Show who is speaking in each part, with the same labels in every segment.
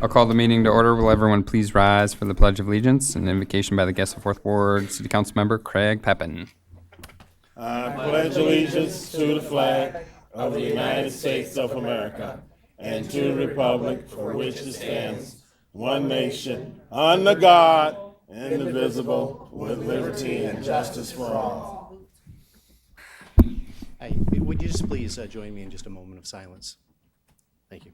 Speaker 1: I'll call the meeting to order. Will everyone please rise for the Pledge of Allegiance? An invocation by the guest of Fourth Ward City Council Member Craig Pepin.
Speaker 2: I pledge allegiance to the flag of the United States of America and to the republic for which it stands, one nation, under God, indivisible, with liberty and justice for all.
Speaker 3: Hey, would you just please join me in just a moment of silence? Thank you.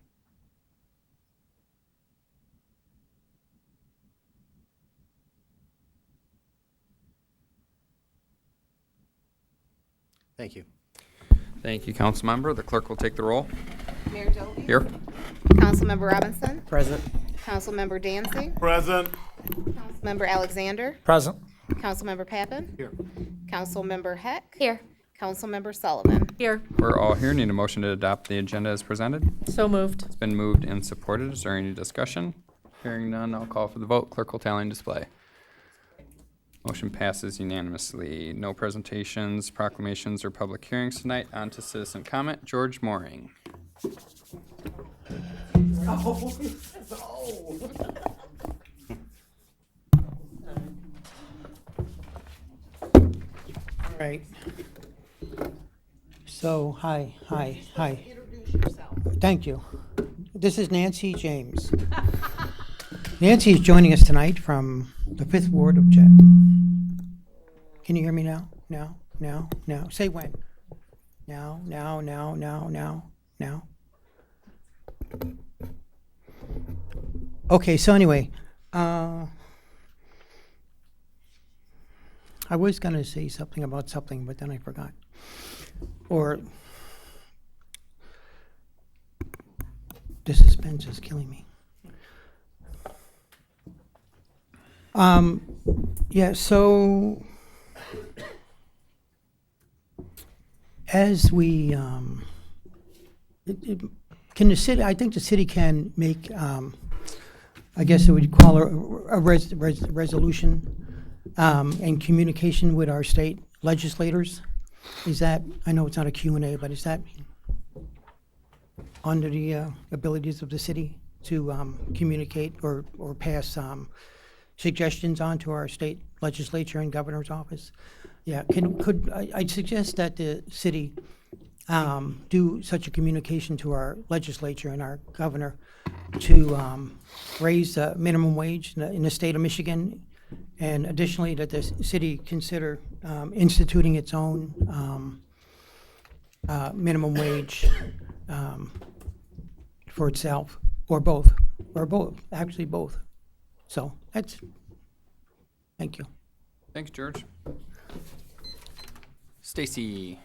Speaker 3: Thank you.
Speaker 1: Thank you, Council Member. The clerk will take the roll.
Speaker 4: Mayor Doby.
Speaker 1: Here.
Speaker 4: Councilmember Robinson.
Speaker 3: Present.
Speaker 4: Councilmember Dancy.
Speaker 2: Present.
Speaker 4: Councilmember Alexander.
Speaker 5: Present.
Speaker 4: Councilmember Pappen.
Speaker 3: Here.
Speaker 4: Councilmember Heck.
Speaker 6: Here.
Speaker 4: Councilmember Sullivan.
Speaker 6: Here.
Speaker 1: We're all here. Need a motion to adopt the agenda as presented.
Speaker 6: So moved.
Speaker 1: It's been moved and supported. Is there any discussion? Hearing none, I'll call for the vote. Clerk will tally and display. Motion passes unanimously. No presentations, proclamations, or public hearings tonight. On to citizen comment. George Mooring.
Speaker 5: All right. So, hi.
Speaker 4: Introduce yourself.
Speaker 5: Thank you. This is Nancy James. Nancy is joining us tonight from the 5th Ward of Jet. Can you hear me now? Now. Say when. Now. Okay, so anyway, I was going to say something about something, but then I forgot. Or the suspense is killing me. Yeah, so as we, can the city, I think the city can make, I guess it would call a resolution in communication with our state legislators. Is that, I know it's not a Q&A, but is that under the abilities of the city to communicate or pass suggestions on to our state legislature and governor's office? Yeah, I'd suggest that the city do such a communication to our legislature and our governor to raise the minimum wage in the state of Michigan, and additionally that the city consider instituting its own minimum wage for itself, or both, actually both. So that's, thank you.
Speaker 1: Thanks, George. Stacy.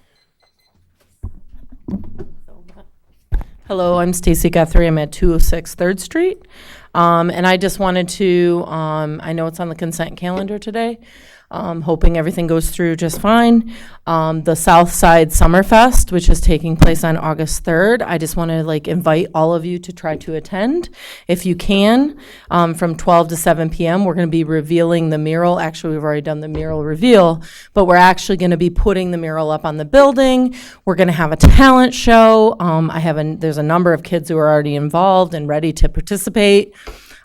Speaker 6: Hello, I'm Stacy Guthrie. I'm at 206 3rd Street. And I just wanted to, I know it's on the consent calendar today, hoping everything goes through just fine. The South Side Summerfest, which is taking place on August 3rd. I just want to invite all of you to try to attend if you can. From 12 to 7 p.m. We're going to be revealing the mural. Actually, we've already done the mural reveal, but we're actually going to be putting the mural up on the building. We're going to have a talent show. There's a number of kids who are already involved and ready to participate.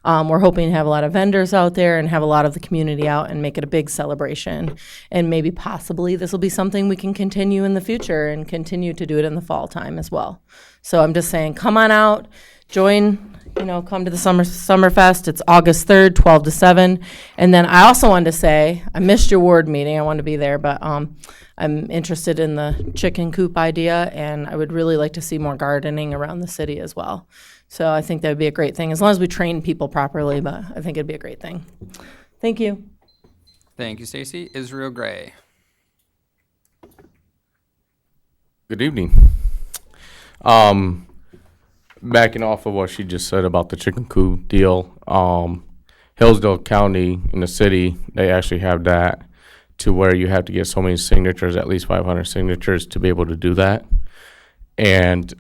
Speaker 6: We're hoping to have a lot of vendors out there and have a lot of the community out and make it a big celebration. And maybe possibly this will be something we can continue in the future and continue to do it in the fall time as well. So I'm just saying, come on out, join, come to the Summerfest. It's August 3rd, 12 to 7. And then I also wanted to say, I missed your ward meeting. I wanted to be there, but I'm interested in the chicken coop idea, and I would really like to see more gardening around the city as well. So I think that would be a great thing, as long as we train people properly, but I think it'd be a great thing. Thank you.
Speaker 1: Thank you, Stacy. Israel Gray.
Speaker 7: Good evening. Backing off of what she just said about the chicken coop deal, Hillsdale County in the city, they actually have that to where you have to get so many signatures, at least 500 signatures to be able to do that. And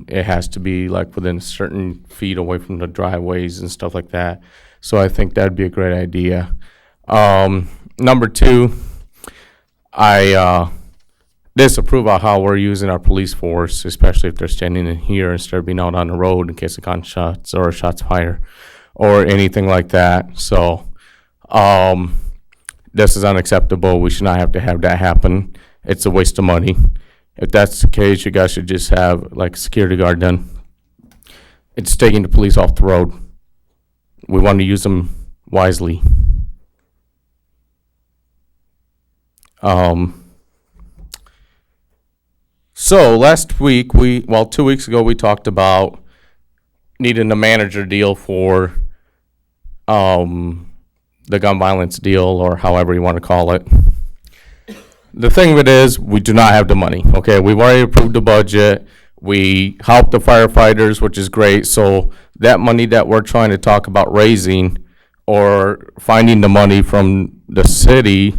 Speaker 7: it has to be within certain feet away from the driveways and stuff like that. So I think that'd be a great idea. Number two, I disapprove of how we're using our police force, especially if they're standing in here instead of being out on the road in case of gunshots or shots fired or anything like that. So, this is unacceptable. We should not have to have that happen. It's a waste of money. If that's the case, you guys should just have like a security guard done. It's taking the police off the road. We want to use them wisely. So last week, 2 weeks ago, we talked about needing a manager deal for the gun violence deal, or however you want to call it. The thing of it is, we do not have the money, okay? We've already approved the budget. We helped the firefighters, which is great. So that money that we're trying to talk about raising or finding the money from the city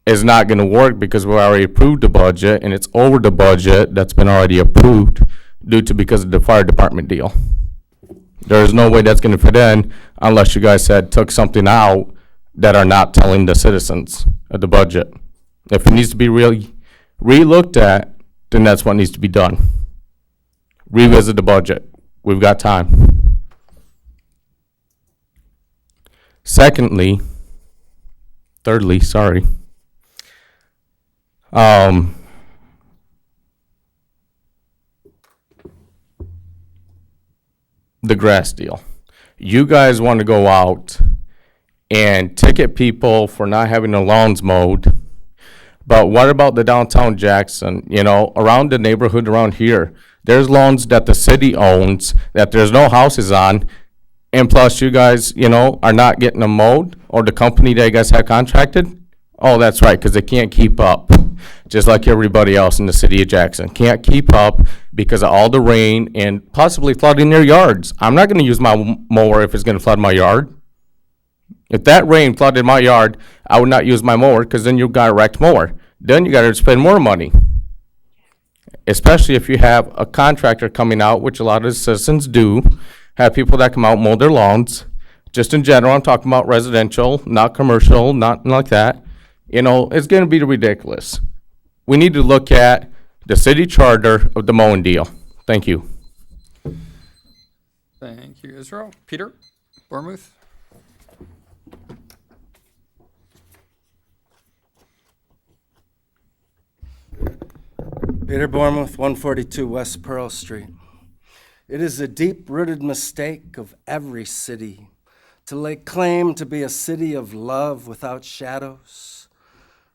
Speaker 7: is not going to work because we already approved the budget, and it's over the budget that's been already approved because of the fire department deal. There's no way that's going to fit in unless you guys took something out that are not telling the citizens of the budget. If it needs to be really re-looked at, then that's what needs to be done. Revisit the budget. We've got time. Thirdly, sorry. The grass deal. You guys want to go out and ticket people for not having their lawns mowed. But what about the downtown Jackson? You know, around the neighborhood around here, there's lawns that the city owns that there's no houses on. And plus you guys, are not getting them mowed, or the company that you guys have contracted. Oh, that's right, because they can't keep up. Just like everybody else in the city of Jackson. Can't keep up because of all the rain and possibly flooding their yards. I'm not going to use my mower if it's going to flood my yard. If that rain flooded my yard, I would not use my mower because then you've got a wrecked mower. Then you got to spend more money. Especially if you have a contractor coming out, which a lot of citizens do, have people that come out and mow their lawns. Just in general, I'm talking about residential, not commercial, not like that. It's going to be ridiculous. We need to look at the city charter of the mowing deal. Thank you.
Speaker 1: Thank you, Israel. Peter Bournemouth.
Speaker 8: Peter Bournemouth, 142 West Pearl Street. It is a deep-rooted mistake of every city to lay claim to be a city of love without shadows,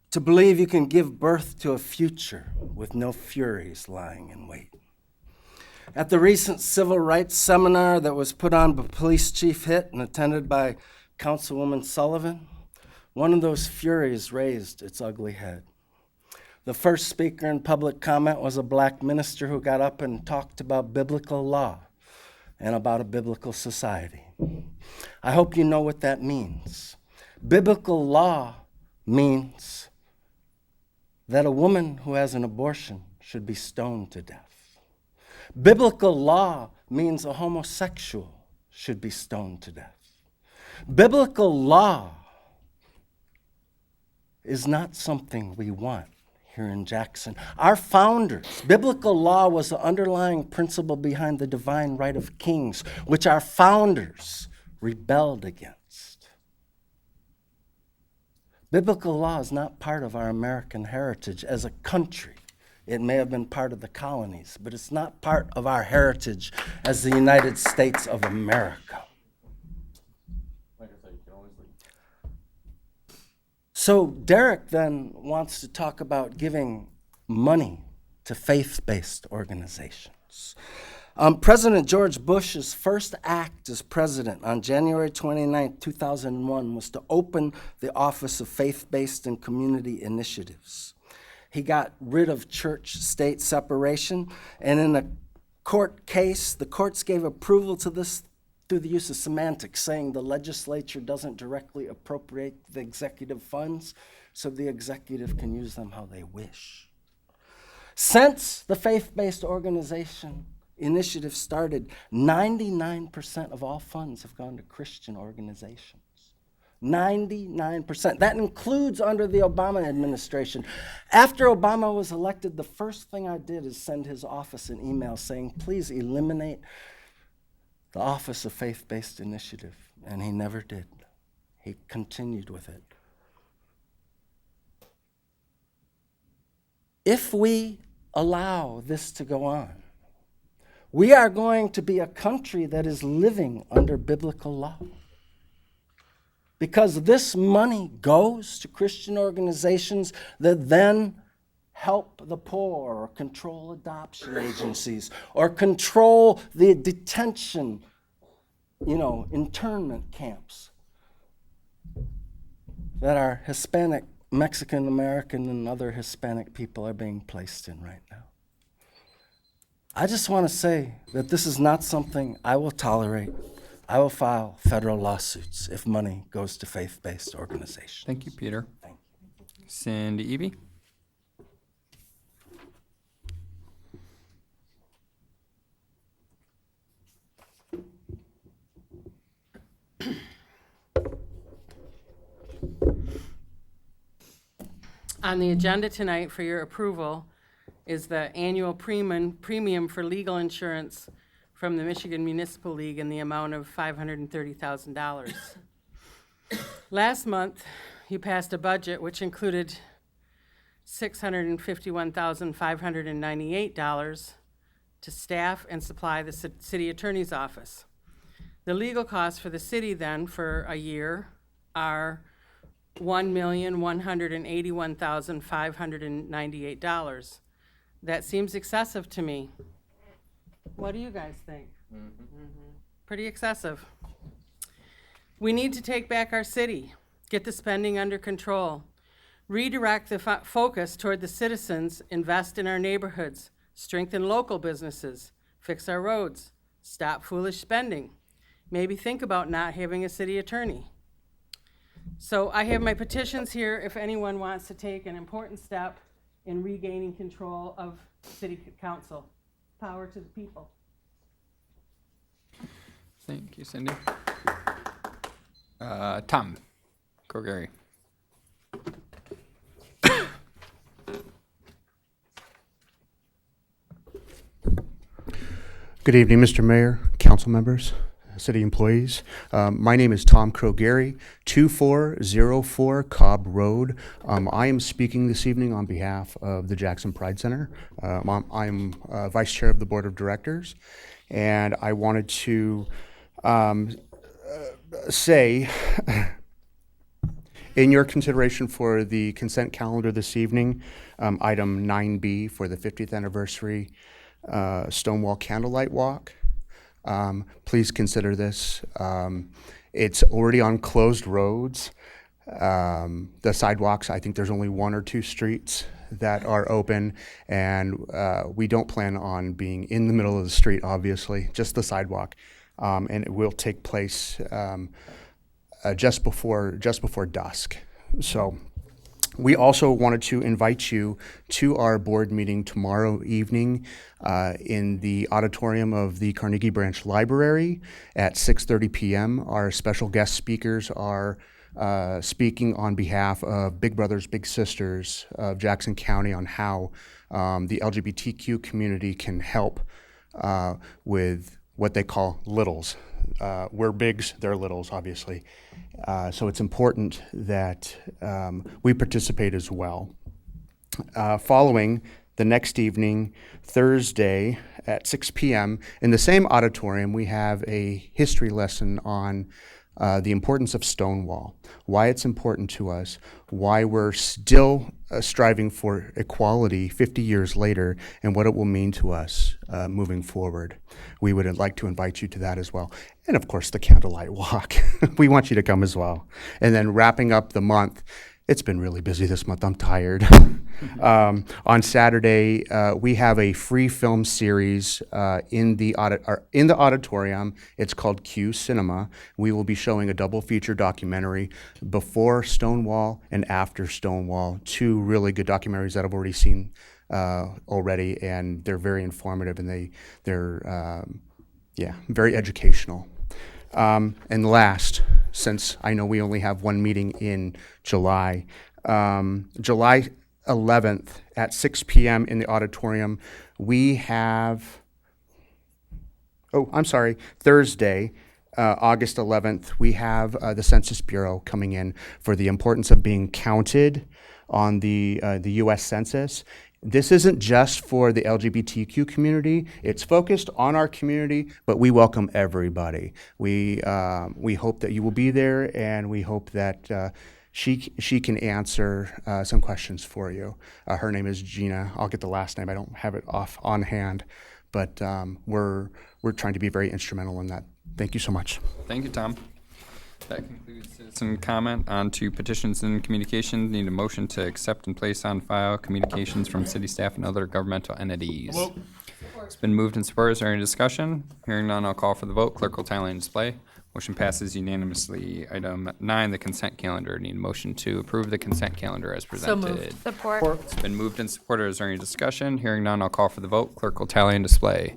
Speaker 8: to believe you can give birth to a future with no furies lying in wait. At the recent civil rights seminar that was put on by Police Chief Hitt and attended by Councilwoman Sullivan, one of those furies raised its ugly head. The first speaker in public comment was a black minister who got up and talked about biblical law and about a biblical society. I hope you know what that means. Biblical law means that a woman who has an abortion should be stoned to death. Biblical law means a homosexual should be stoned to death. Biblical law is not something we want here in Jackson. Our founders, biblical law was the underlying principle behind the divine right of kings, which our founders rebelled against. Biblical law is not part of our American heritage as a country. It may have been part of the colonies, but it's not part of our heritage as the United States of America. So Derek then wants to talk about giving money to faith-based organizations. President George Bush's first act as president on January 29, 2001 was to open the Office of Faith-Based and Community Initiatives. He got rid of church-state separation, and in a court case, the courts gave approval to this through the use of semantics, saying the legislature doesn't directly appropriate the executive funds, so the executive can use them how they wish. Since the faith-based organization initiative started, 99% of all funds have gone to Christian organizations. 99%. That includes under the Obama administration. After Obama was elected, the first thing I did is send his office an email saying, please eliminate the Office of Faith-Based Initiative. And he never did. He continued with it. If we allow this to go on, we are going to be a country that is living under biblical law. Because this money goes to Christian organizations that then help the poor or control adoption agencies or control the detention, internment camps that our Hispanic, Mexican American, and other Hispanic people are being placed in right now. I just want to say that this is not something I will tolerate. I will file federal lawsuits if money goes to faith-based organizations.
Speaker 1: Thank you, Peter.
Speaker 8: Thank you.
Speaker 1: Cindy Eby?
Speaker 9: On the agenda tonight for your approval is the annual premium for legal insurance from the Michigan Municipal League in the amount of $530,000. Last month, you passed a budget which included $651,598 to staff and supply the city attorney's office. The legal costs for the city then for a year are $1,181,598. That seems excessive to me. What do you guys think? Pretty excessive. We need to take back our city, get the spending under control, redirect the focus toward the citizens, invest in our neighborhoods, strengthen local businesses, fix our roads, stop foolish spending, maybe think about not having a city attorney. So I have my petitions here if anyone wants to take an important step in regaining control of city council. Power to the people.
Speaker 1: Thank you, Cindy. Tom Crogary.
Speaker 10: Good evening, Mr. Mayor, council members, city employees. My name is Tom Crogary, 2404 Cobb Road. I am speaking this evening on behalf of the Jackson Pride Center. I'm vice chair of the board of directors, and I wanted to say, in your consideration for the consent calendar this evening, item 9B for the 50th anniversary Stonewall Candlelight Walk. Please consider this. It's already on closed roads. The sidewalks, I think there's only one or two streets that are open, and we don't plan on being in the middle of the street, obviously, just the sidewalk. And it will take place just before dusk. So we also wanted to invite you to our board meeting tomorrow evening in the auditorium of the Carnegie Branch Library at 6:30 p.m. Our special guest speakers are speaking on behalf of Big Brothers Big Sisters of Jackson County on how the LGBTQ community can help with what they call littles. We're bigs, they're littles, obviously. So it's important that we participate as well. Following the next evening, Thursday at 6 p.m., in the same auditorium, we have a history lesson on the importance of Stonewall, why it's important to us, why we're still striving for equality 50 years later, and what it will mean to us moving forward. We would like to invite you to that as well. And of course, the Candlelight Walk. We want you to come as well. And then wrapping up the month, it's been really busy this month. I'm tired. On Saturday, we have a free film series in the auditorium. It's called Q Cinema. We will be showing a double feature documentary before Stonewall and after Stonewall. Two really good documentaries that I've already seen already, and they're very informative, and they're very educational. And last, since I know we only have one meeting in July. July 11th at 6 p.m. in the auditorium, we have, Thursday, August 11th, we have the Census Bureau coming in for the importance of being counted on the U.S. Census. This isn't just for the LGBTQ community. It's focused on our community, but we welcome everybody. We hope that you will be there, and we hope that she can answer some questions for you. Her name is Gina. I'll get the last name. I don't have it on hand, but we're trying to be very instrumental in that. Thank you so much.
Speaker 1: Thank you, Tom. That concludes citizen comment. On to petitions and communications. Need a motion to accept and place on file communications from city staff and other governmental entities. It's been moved and supported. Is there any discussion? Hearing none, I'll call for the vote. Clerk will tally and display. Motion passes unanimously. Item 9, the consent calendar. Need a motion to approve the consent calendar as presented.
Speaker 6: moved.
Speaker 4: Support.
Speaker 1: It's been moved and supported. Is there any discussion? Hearing none, I'll call for the vote. Clerk will tally and display.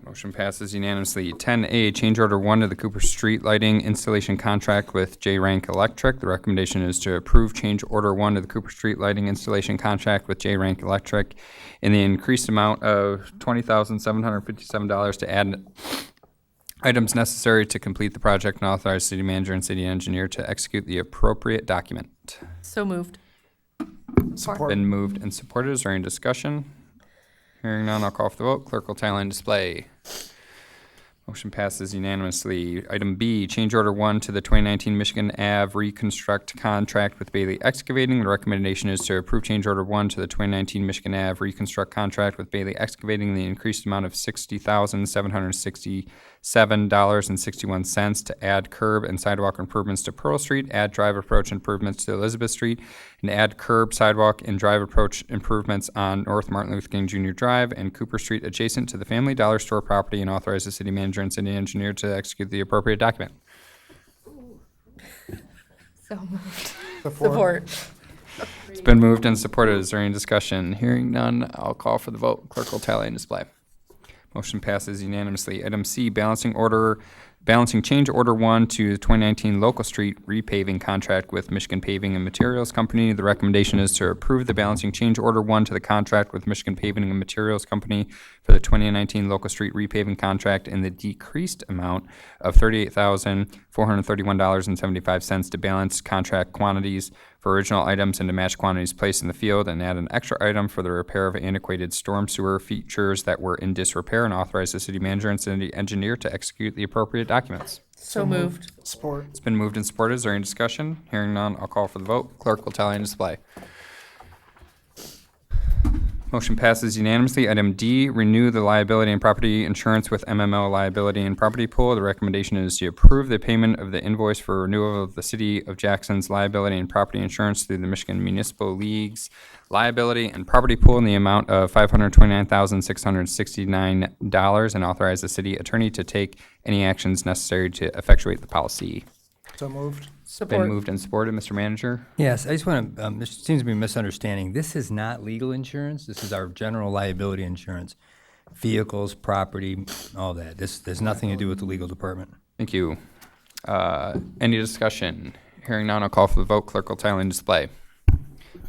Speaker 1: Motion passes unanimously. 10A, change order 1 to the Cooper Street lighting installation contract with J Rank Electric. The recommendation is to approve change order 1 to the Cooper Street lighting installation contract with J Rank Electric in the increased amount of $20,757 to add items necessary to complete the project and authorize city manager and city engineer to execute the appropriate document.
Speaker 6: So moved.
Speaker 1: Been moved and supported. Is there any discussion? Hearing none, I'll call for the vote. Clerk will tally and display. Motion passes unanimously. Item B, change order 1 to the 2019 Michigan Ave reconstruct contract with Bailey Excavating. The recommendation is to approve change order 1 to the 2019 Michigan Ave reconstruct contract with Bailey Excavating, the increased amount of $60,767.61 to add curb and sidewalk improvements to Pearl Street, add drive approach improvements to Elizabeth Street, and add curb, sidewalk, and drive approach improvements on North Martin Luther King Jr. Drive and Cooper Street adjacent to the Family Dollar Store property, and authorize the city manager and city engineer to execute the appropriate document.
Speaker 4: So moved.
Speaker 6: Support.
Speaker 1: It's been moved and supported. Is there any discussion? Hearing none, I'll call for the vote. Clerk will tally and display. Motion passes unanimously. Item C, balancing change order 1 to the 2019 local street repaving contract with Michigan Paving and Materials Company. The recommendation is to approve the balancing change order 1 to the contract with Michigan Paving and Materials Company for the 2019 local street repaving contract in the decreased amount of $38,431.75 to balance contract quantities for original items and to match quantities placed in the field, and add an extra item for the repair of antiquated storm sewer features that were in disrepair, and authorize the city manager and city engineer to execute the appropriate documents.
Speaker 6: So moved.
Speaker 10: Support.
Speaker 1: It's been moved and supported. Is there any discussion? Hearing none, I'll call for the vote. Clerk will tally and display. Motion passes unanimously. Item D, renew the liability and property insurance with MML Liability and Property Pool. The recommendation is to approve the payment of the invoice for renewal of the City of Jackson's liability and property insurance through the Michigan Municipal League's Liability and Property Pool in the amount of $529,669, and authorize the city attorney to take any actions necessary to effectuate the policy.
Speaker 10: So moved.
Speaker 1: Been moved and supported. Mr. Manager?
Speaker 11: Yes, I just want to, there seems to be a misunderstanding. This is not legal insurance. This is our general liability insurance. Vehicles, property, all that. There's nothing to do with the legal department.
Speaker 1: Thank you. Any discussion? Hearing none, I'll call for the vote. Clerk will tally and display.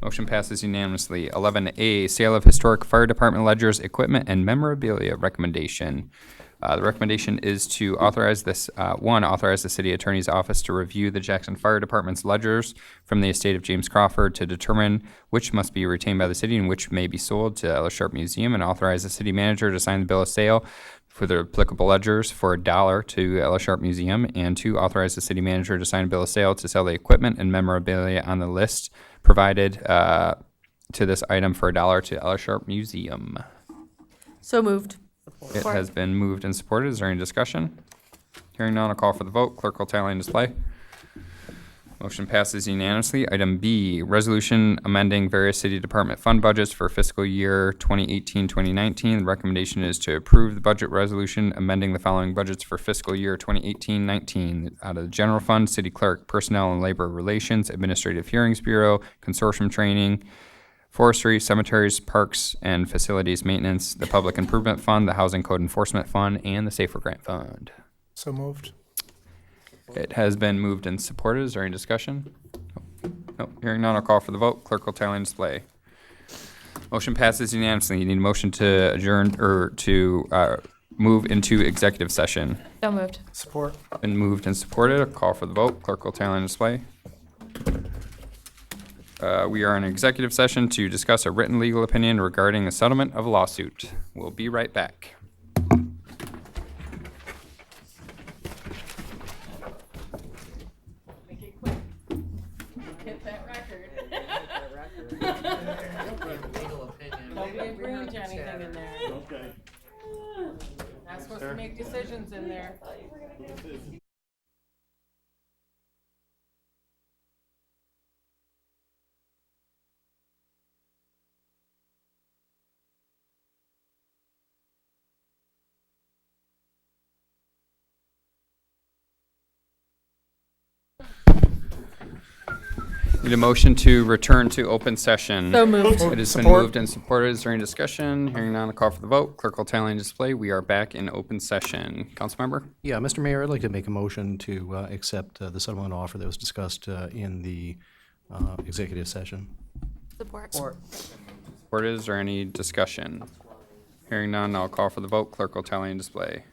Speaker 1: Motion passes unanimously. 11A, sale of historic fire department ledgers, equipment, and memorabilia recommendation. The recommendation is to authorize this, authorize the city attorney's office to review the Jackson Fire Department's ledgers from the estate of James Crawford to determine which must be retained by the city and which may be sold to Ella Sharp Museum, and authorize the city manager to sign the bill of sale for the applicable ledgers for $1 to Ella Sharp Museum, and 2, authorize the city manager to sign a bill of sale to sell the equipment and memorabilia on the list provided to this item for $1 to Ella Sharp Museum.
Speaker 6: So moved.
Speaker 1: It has been moved and supported. Is there any discussion? Hearing none, I'll call for the vote. Clerk will tally and display. Motion passes unanimously. Item B, resolution amending various city department fund budgets for fiscal year 2018-2019. The recommendation is to approve the budget resolution amending the following budgets for fiscal year 2018-19. Out of the general fund, city clerk, personnel and labor relations, administrative hearings bureau, consortium training, forestry, cemeteries, parks, and facilities maintenance, the public improvement fund, the housing code enforcement fund, and the Safer Grant Fund.
Speaker 2: So moved.
Speaker 1: It has been moved and supported. Is there any discussion? No. Hearing none, I'll call for the vote. Clerk will tally and display. Motion passes unanimously. You need a motion to adjourn or to move into executive session.
Speaker 6: So moved.
Speaker 2: Support.
Speaker 1: Been moved and supported. I'll call for the vote. Clerk will tally and display. We are in executive session to discuss a written legal opinion regarding the settlement of a lawsuit. We'll be right back.
Speaker 9: Hit that record. Nobody agreed to anything in there.
Speaker 2: Okay.
Speaker 9: Not supposed to make decisions in there.
Speaker 1: Need a motion to return to open session.
Speaker 6: So moved.
Speaker 1: It has been moved and supported. Is there any discussion? Hearing none, I'll call for the vote. Clerk will tally and display. We are back in open session. Councilmember?
Speaker 3: Yeah, Mr. Mayor, I'd like to make a motion to accept the settlement offer that was discussed in the executive session.
Speaker 1: Supported. Is there any discussion? Hearing none, I'll call for the vote. Clerk will tally and display.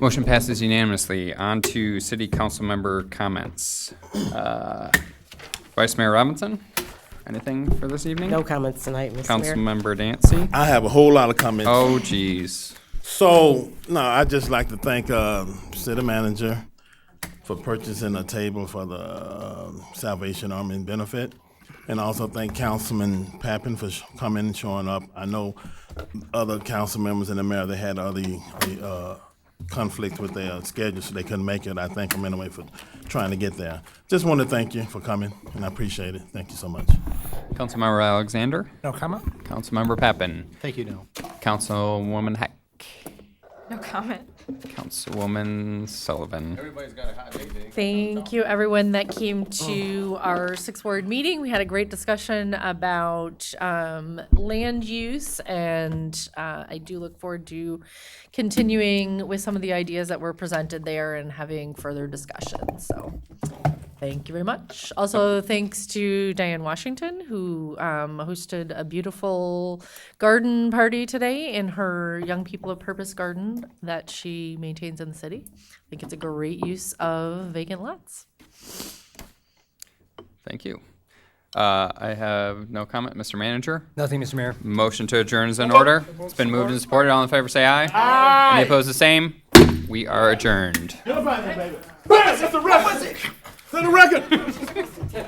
Speaker 1: Motion passes unanimously. On to city council member comments. Vice Mayor Robinson, anything for this evening?
Speaker 12: No comments tonight, Mr. Mayor.
Speaker 1: Councilmember Dancy?
Speaker 2: I have a whole lot of comments.
Speaker 1: Oh, geez.
Speaker 2: So, no, I'd just like to thank city manager for purchasing a table for the Salvation Army benefit. And also thank Councilman Pappin for coming and showing up. I know other council members and the mayor, they had other conflict with their schedule, so they couldn't make it. I thank them anyway for trying to get there. Just want to thank you for coming, and I appreciate it. Thank you so much.
Speaker 1: Councilmember Alexander?
Speaker 2: No comment.
Speaker 1: Councilmember Pappin?
Speaker 3: Thank you, no.
Speaker 1: Councilwoman Heck?
Speaker 6: No comment.
Speaker 1: Councilwoman Sullivan?
Speaker 6: Thank you, everyone that came to our sixth ward meeting. We had a great discussion about land use, and I do look forward to continuing with some of the ideas that were presented there and having further discussions. So thank you very much. Also, thanks to Diane Washington, who hosted a beautiful garden party today in her Young People of Purpose garden that she maintains in the city. I think it's a great use of vacant lots.
Speaker 1: Thank you. I have no comment. Mr. Manager?
Speaker 11: Nothing, Mr. Mayor.
Speaker 1: Motion to adjourn is in order. It's been moved and supported. All in favor, say aye. Aye. Any opposed, the same. We are adjourned.
Speaker 2: That's a record. That's a record.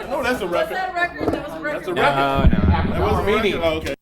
Speaker 2: No, that's a record.
Speaker 6: That record, that was a record.
Speaker 1: No, no.
Speaker 2: That was a record. Oh, okay.